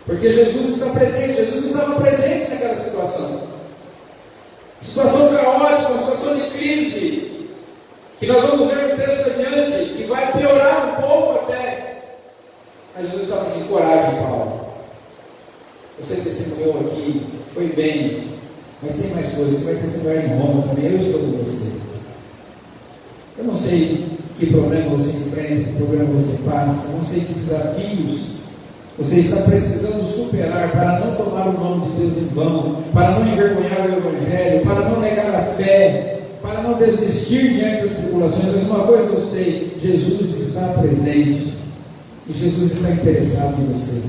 Porque Jesus está presente. Jesus estava presente naquela situação. Situação caótica, uma situação de crise, que nós vamos ver no texto adiante, que vai piorar um pouco até. Mas Jesus estava assim: coragem, Paulo. Você testemunhou aqui, foi bem, mas tem mais coisas. Você vai testemunhar em Roma também. Eu estou com você. Eu não sei que problema você enfrenta, que problema você passa, não sei que desafios você está precisando superar para não tomar o nome de Deus em vão, para não envergonhar o Evangelho, para não negar a fé, para não desistir diante das tribulações. Mas uma coisa eu sei: Jesus está presente e Jesus está interessado em você.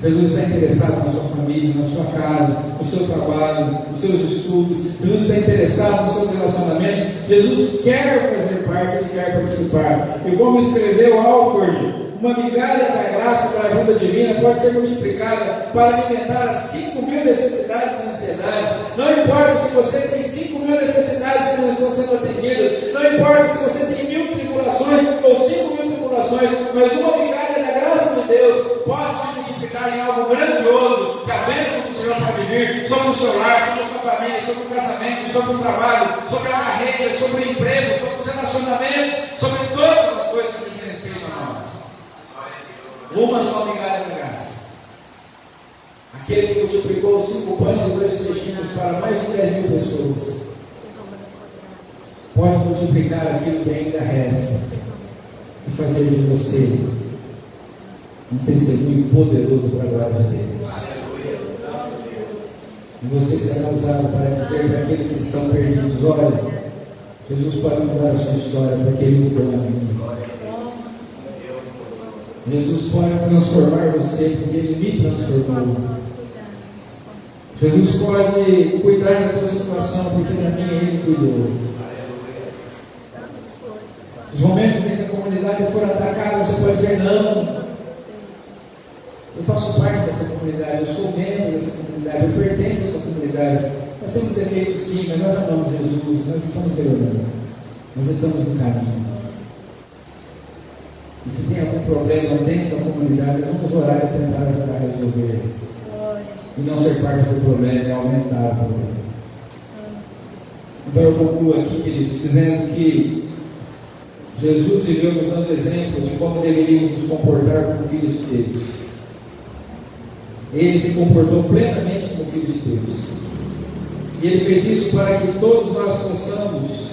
Jesus está interessado na sua família, na sua casa, no seu trabalho, nos seus estudos. Jesus está interessado nos seus relacionamentos. Jesus quer fazer parte, Ele quer participar. E como escreveu Alford, uma migalha da graça, da ajuda divina, pode ser multiplicada para alimentar as 5.000 necessidades e ansiedades. Não importa se você tem 5.000 necessidades que não estão sendo atendidas, não importa se você tem 1.000 tribulações ou 5.000 tribulações, mas uma migalha da graça de Deus pode se multiplicar em algo grandioso, que a bênção do Senhor pode vir sobre o seu lar, sobre a sua família, sobre o casamento, sobre o trabalho, sobre a carreira, sobre o emprego, sobre os relacionamentos, sobre todas as coisas que dizem uma só migalha da graça. Aquele que multiplicou 5 pães e 2 peixinhos para mais de 10.000 pessoas, pode multiplicar aquilo que ainda resta e fazer de você um testemunho poderoso para a glória de Deus. E você será usado para dizer para aqueles que estão perdidos: olha, Jesus pode mudar a sua história, porque Ele mudou a minha. Jesus pode transformar você, porque Ele me transformou. Jesus pode cuidar da tua situação, porque na minha Ele cuidou. Os momentos em que a comunidade for atacada, você pode dizer: não, eu faço parte dessa comunidade, eu sou membro dessa comunidade, eu pertenço a essa comunidade. Nós temos defeitos sim, mas nós amamos Jesus, nós estamos melhorando, nós estamos no caminho. E se tem algum problema dentro da comunidade, nós vamos orar e tentar ajudar a resolver. E não ser parte do problema, é aumentar o problema. Então eu concluo aqui, queridos, dizendo que Jesus viveu nos dando exemplo de como deveríamos nos comportar como filhos de Deus. Ele se comportou plenamente como filho de Deus. E Ele fez isso para que todos nós possamos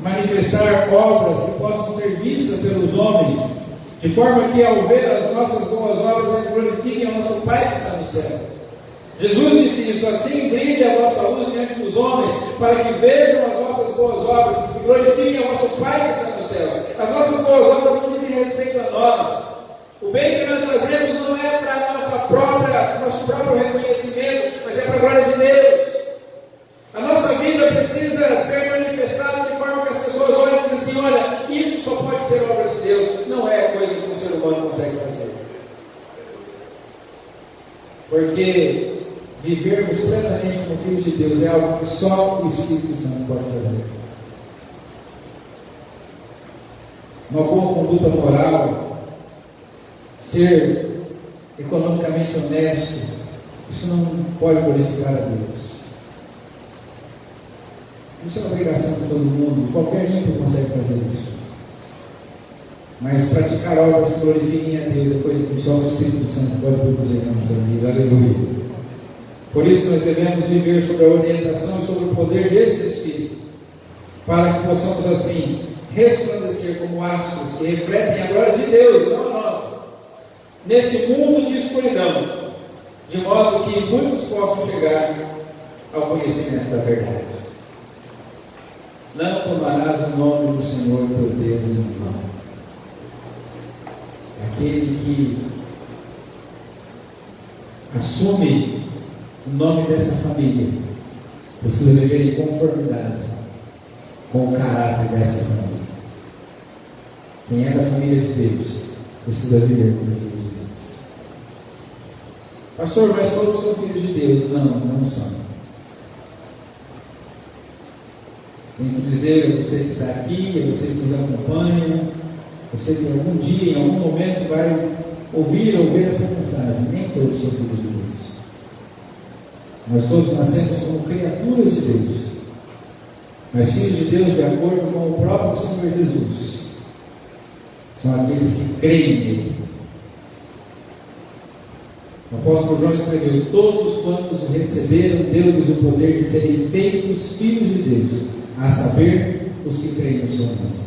manifestar obras que possam ser vistas pelos homens, de forma que ao ver as nossas boas obras, eles glorifiquem ao nosso Pai que está no céu. Jesus disse isso: assim brilhe a vossa luz diante dos homens, para que vejam as vossas boas obras e glorifiquem ao nosso Pai que está no céu. As nossas boas obras não dizem respeito a nós. O bem que nós fazemos não é para nosso próprio reconhecimento, mas é para a glória de Deus. A nossa vida precisa ser manifestada de forma que as pessoas olhem e dizem assim: olha, isso só pode ser obra de Deus, não é coisa que um ser humano consegue fazer. Porque vivermos plenamente como filhos de Deus é algo que só o Espírito Santo pode fazer. Uma boa conduta moral, ser economicamente honesto, isso não pode glorificar a Deus. Isso é uma obrigação de todo mundo, qualquer ímpio consegue fazer isso. Mas praticar obras que glorifiquem a Deus é coisa que só o Espírito Santo pode produzir na nossa vida. Aleluia. Por isso nós devemos viver sob a orientação e sob o poder desse Espírito, para que possamos assim resplandecer como astros que refletem a glória de Deus, não a nossa, nesse mundo de escuridão, de modo que muitos possam chegar ao conhecimento da verdade. Não tomarás o nome do Senhor teu Deus em vão. Aquele que assume o nome dessa família precisa viver em conformidade com o caráter dessa família. Quem é da família de Deus precisa viver como filho de Deus. Pastor, mas todos são filhos de Deus. Não, não são. Tenho que dizer a você que está aqui, a você que nos acompanha, você que algum dia, em algum momento vai ouvir essa mensagem. Nem todos são filhos de Deus. Nós todos nascemos como criaturas de Deus, mas filhos de Deus de acordo com o próprio Senhor Jesus são aqueles que creem nele. O apóstolo João escreveu: todos quantos receberam, deu-lhes o poder de serem feitos filhos de Deus, a saber, os que creem no seu nome.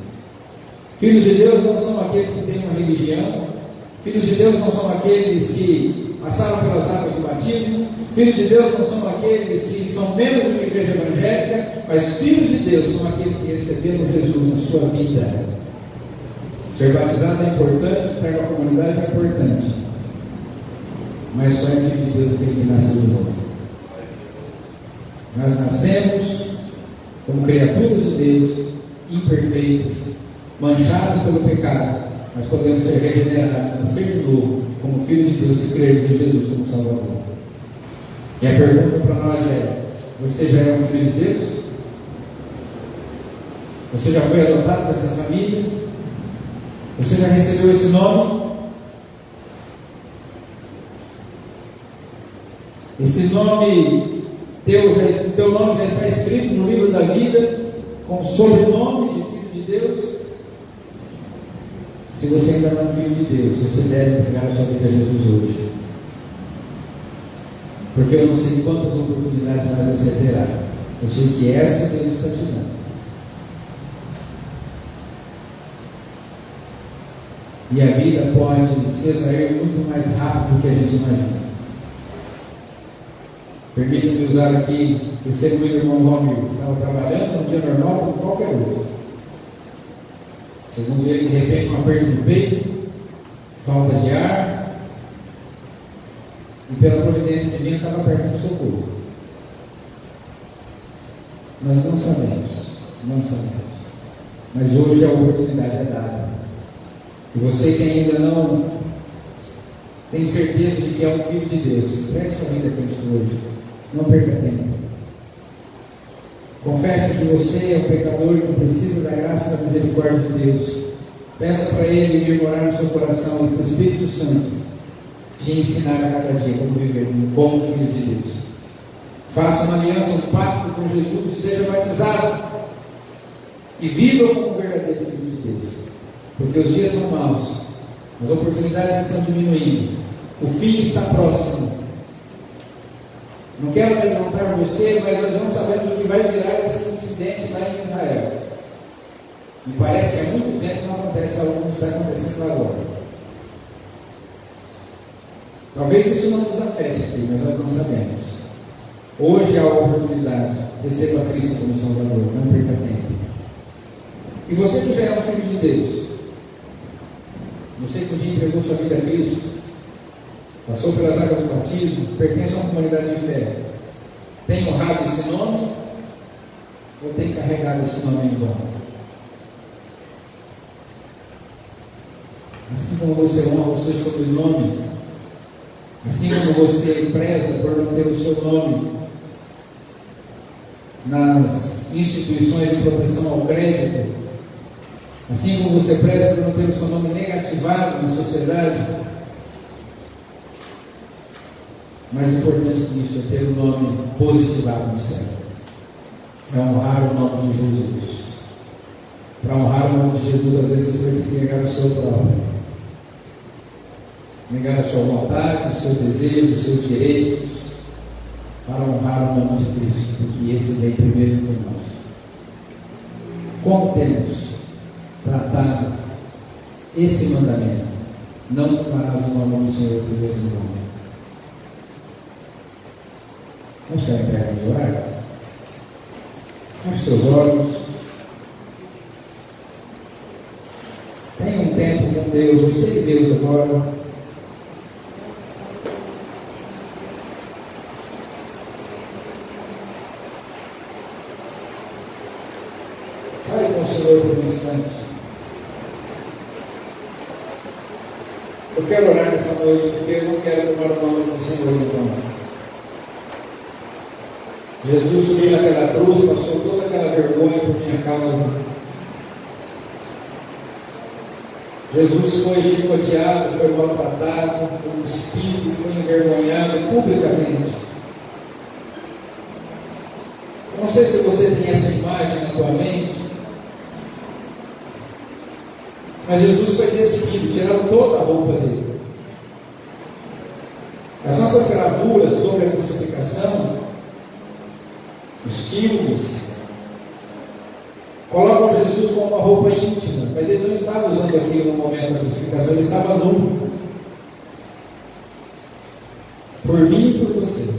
Filhos de Deus não são aqueles que têm uma religião. Filhos de Deus não são aqueles que passaram pelas águas do batismo. Filhos de Deus não são aqueles que são membros de uma igreja evangélica, mas filhos de Deus são aqueles que receberam Jesus na sua vida. Ser batizado é importante, estar na comunidade é importante, mas só é filho de Deus aquele que nasceu de novo. Nós nascemos como criaturas de Deus, imperfeitas, manchados pelo pecado, mas podemos ser regenerados, nascer de novo, como filhos de Deus, se crermos em Jesus como Salvador. E a pergunta para nós é: você já é um filho de Deus? Você já foi adotado dessa família? Você já recebeu esse nome? Esse nome, teu nome já está escrito no livro da vida, com o sobrenome de filho de Deus? Se você ainda não é um filho de Deus, você deve entregar a sua vida a Jesus hoje. Porque eu não sei quantas oportunidades mais você terá. Eu sei que essa Deus está te dando. E a vida pode se exair muito mais rápido do que a gente imagina. Permita-me usar aqui o testemunho do irmão Romero. Estava trabalhando num dia normal como qualquer outro. Segundo ele, de repente, um aperto no peito, falta de ar, e pela providência divina estava perto do socorro. Nós não sabemos. Mas hoje a oportunidade é dada. E você que ainda não tem certeza de que é um filho de Deus, entregue sua vida a Cristo hoje. Não perca tempo. Confesse que você é um pecador que precisa da graça e da misericórdia de Deus. Peça para Ele vir morar no seu coração e para o Espírito Santo te ensinar a cada dia como viver um bom filho de Deus. Faça uma aliança, um pacto com Jesus, seja batizado e viva como um verdadeiro filho de Deus. Porque os dias são maus, as oportunidades estão diminuindo, o fim está próximo. Não quero levantar você, mas nós não sabemos o que vai virar esse incidente lá em Israel. E parece que há muito tempo que não acontece algo que está acontecendo agora. Talvez isso não nos afete aqui, mas nós não sabemos. Hoje há a oportunidade, receba Cristo como Salvador, não perca tempo. E você que já é um filho de Deus, você que um dia entregou sua vida a Cristo, passou pelas águas do batismo, pertence a uma comunidade de fé, tem honrado esse nome ou tem carregado esse nome em vão? Assim como você honra o seu sobrenome, assim como você preza por não ter o seu nome nas instituições de proteção ao crédito, assim como você preza por não ter o seu nome negativado na sociedade, mais importante que isso é ter o nome positivado no céu. É honrar o nome de Jesus. Para honrar o nome de Jesus, às vezes você tem que negar o seu próprio. Negar a sua vontade, o seu desejo, os seus direitos, para honrar o nome de Cristo, porque esse vem primeiro por nós. Como temos tratado esse mandamento? Não tomarás o nome do Senhor teu Deus em vão. Vamos ficar em pé de orar? Feche seus olhos. Tenha um tempo com Deus, você e Deus agora. Fale com o Senhor por um instante. Eu quero orar nessa noite porque eu não quero tomar o nome do Senhor em vão. Jesus subiu naquela cruz, passou toda aquela vergonha por minha causa. Jesus foi chicoteado, foi maltratado, foi cuspido, foi envergonhado publicamente. Não sei se você tem essa imagem na tua mente, mas Jesus foi despido, tiraram toda a roupa dele. As nossas gravuras sobre a crucificação, os filmes, colocam Jesus com uma roupa íntima, mas ele não estava usando aquilo no momento da crucificação, ele estava nu. Por mim e por você.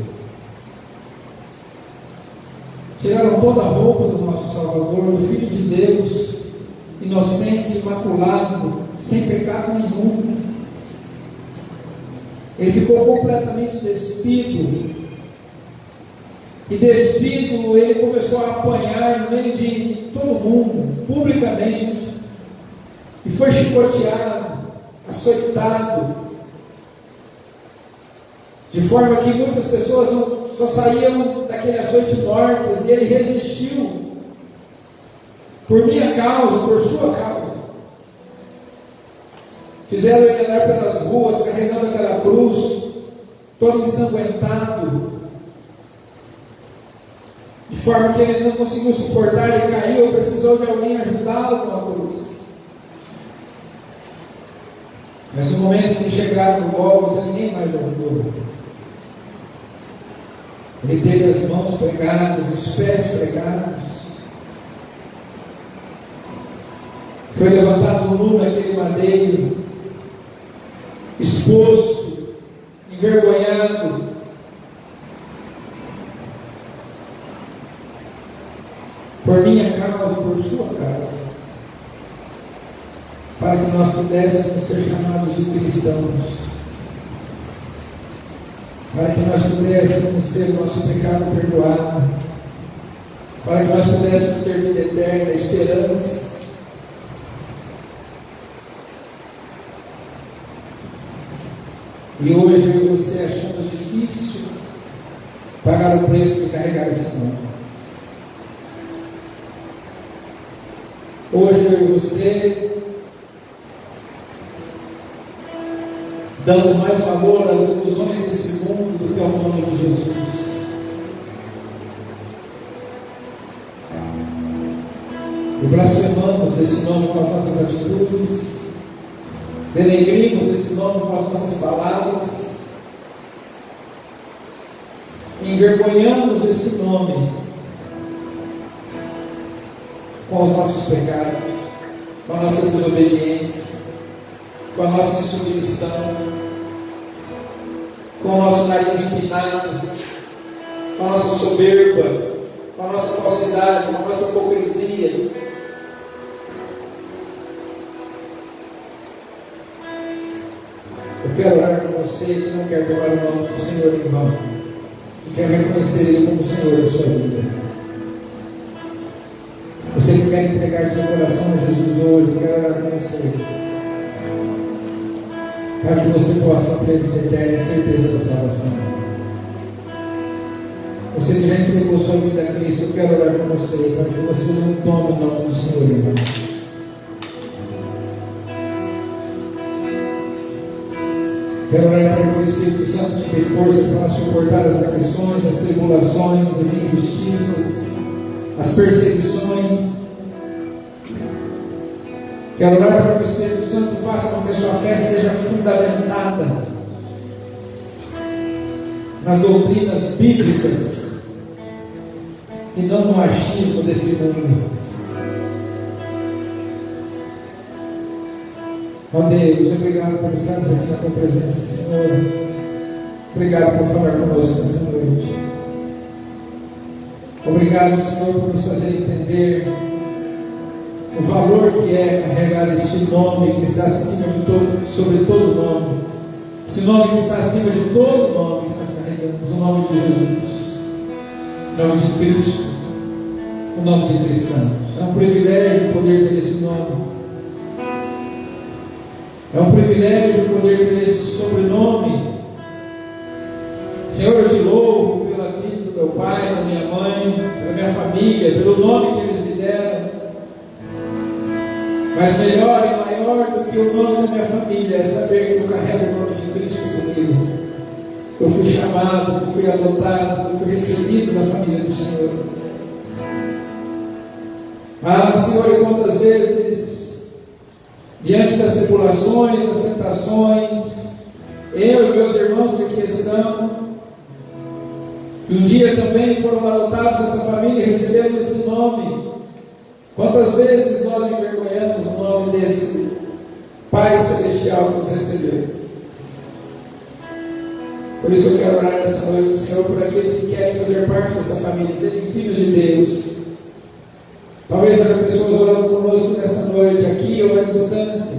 Tiraram toda a roupa do nosso Salvador, do Filho de Deus, inocente, imaculado, sem pecado nenhum. Ele ficou completamente despido. E despido, ele começou a apanhar no meio de todo mundo, publicamente. E foi chicoteado, açoitado. De forma que muitas pessoas só saíam daquele açoite mortas. E ele resistiu. Por minha causa, por sua causa. Fizeram ele andar pelas ruas, carregando aquela cruz, todo ensanguentado. De forma que ele não conseguiu suportar, ele caiu, precisou de alguém ajudá-lo com a cruz. Mas no momento que chegaram no Gólgota, ninguém mais ajudou. Ele teve as mãos pregadas, os pés pregados. Foi levantado nu naquele madeiro, exposto, envergonhado. Por minha causa, por sua causa. Para que nós pudéssemos ser chamados de cristãos, para que nós pudéssemos ter o nosso pecado perdoado, para que nós pudéssemos ter vida eterna, esperança. E hoje eu e você achamos difícil pagar o preço de carregar esse nome. Hoje eu e você damos mais valor às ilusões desse mundo do que ao nome de Jesus. E blasfemamos esse nome com as nossas atitudes, denegrimos esse nome com as nossas palavras, envergonhamos esse nome com os nossos pecados, com a nossa desobediência, com a nossa insubmissão, com o nosso nariz empinado, com a nossa soberba, com a nossa falsidade, com a nossa hipocrisia. Eu quero orar com você que não quer tomar o nome do Senhor em vão, que quer reconhecer Ele como Senhor da sua vida. Você que quer entregar seu coração a Jesus hoje, eu quero orar com você, para que você possa ter vida eterna e certeza da salvação. Você que já entregou sua vida a Cristo, eu quero orar com você, para que você não tome o nome do Senhor em vão. Quero orar para que o Espírito Santo te dê força para suportar as aflições, as tribulações, as injustiças, as perseguições. Quero orar para que o Espírito Santo faça com que a sua fé seja fundamentada nas doutrinas bíblicas e não no achismo desse mundo. Ó Deus, obrigado por estarmos aqui na tua presença, Senhor. Obrigado por falar conosco nessa noite. Obrigado, Senhor, por nos fazer entender o valor que é carregar este nome que está acima de todo, sobre todo nome. Esse nome que está acima de todo nome que nós carregamos, o nome de Jesus, o nome de Cristo, o nome de cristãos. É um privilégio poder ter esse nome. É um privilégio poder ter esse sobrenome. Senhor, eu te louvo pela vida do meu pai, da minha mãe, pela minha família, pelo nome que eles me deram. Mas melhor e maior do que o nome da minha família é saber que eu carrego o nome de Cristo comigo. Que eu fui chamado, que eu fui adotado, que eu fui recebido na família do Senhor. Ah, Senhor, e quantas vezes, diante das tribulações, das tentações, eu e meus irmãos que aqui estão, que um dia também foram adotados nessa família e receberam esse nome, quantas vezes nós envergonhamos o nome desse Pai Celestial que nos recebeu. Por isso eu quero orar nessa noite, Senhor, por aqueles que querem fazer parte dessa família, serem filhos de Deus. Talvez haja pessoas orando conosco nessa noite, aqui ou à distância,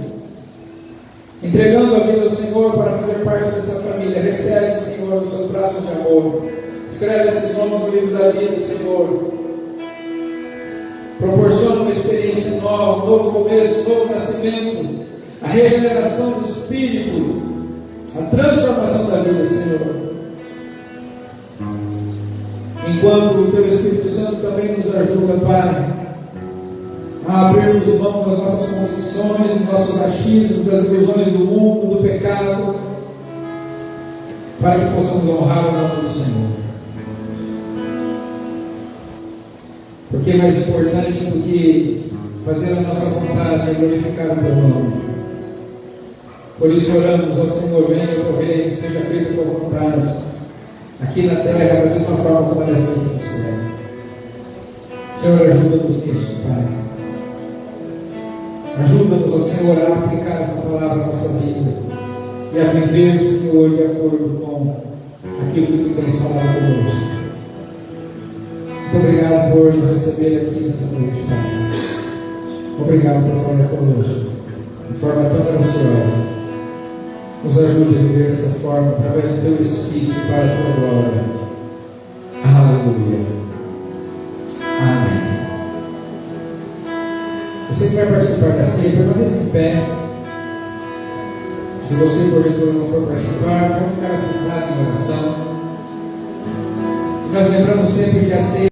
entregando a vida ao Senhor para fazer parte dessa família. Recebe, Senhor, os seus braços de amor. Escreve esses nomes no livro da vida, Senhor. Proporciona uma experiência nova, um novo começo, um novo nascimento, a regeneração do Espírito, a transformação da vida, Senhor. Enquanto o Teu Espírito Santo também nos ajuda, Pai, a abrirmos mão das nossas convicções, dos nossos achismos, das ilusões do mundo, do pecado, para que possamos honrar o nome do Senhor. Porque é mais importante do que fazer a nossa vontade é glorificar o Teu nome. Por isso oramos ao Senhor, venha o teu reino, seja feita a tua vontade, aqui na terra, da mesma forma como ela é feita no céu. Senhor, ajuda-nos nisso, Pai. Ajuda-nos, ó Senhor, a aplicar essa palavra na nossa vida e a viver, Senhor, de acordo com aquilo que tu tens falado conosco. Muito obrigado por nos receber aqui nessa noite, Pai. Obrigado por falar conosco de forma tão graciosa. Nos ajude a viver dessa forma através do teu Espírito para a tua glória. Aleluia. Amém. Você que vai participar da ceia, permaneça em pé. Se você porventura não for participar, pode ficar sentado em oração. E nós lembramos sempre que a ceia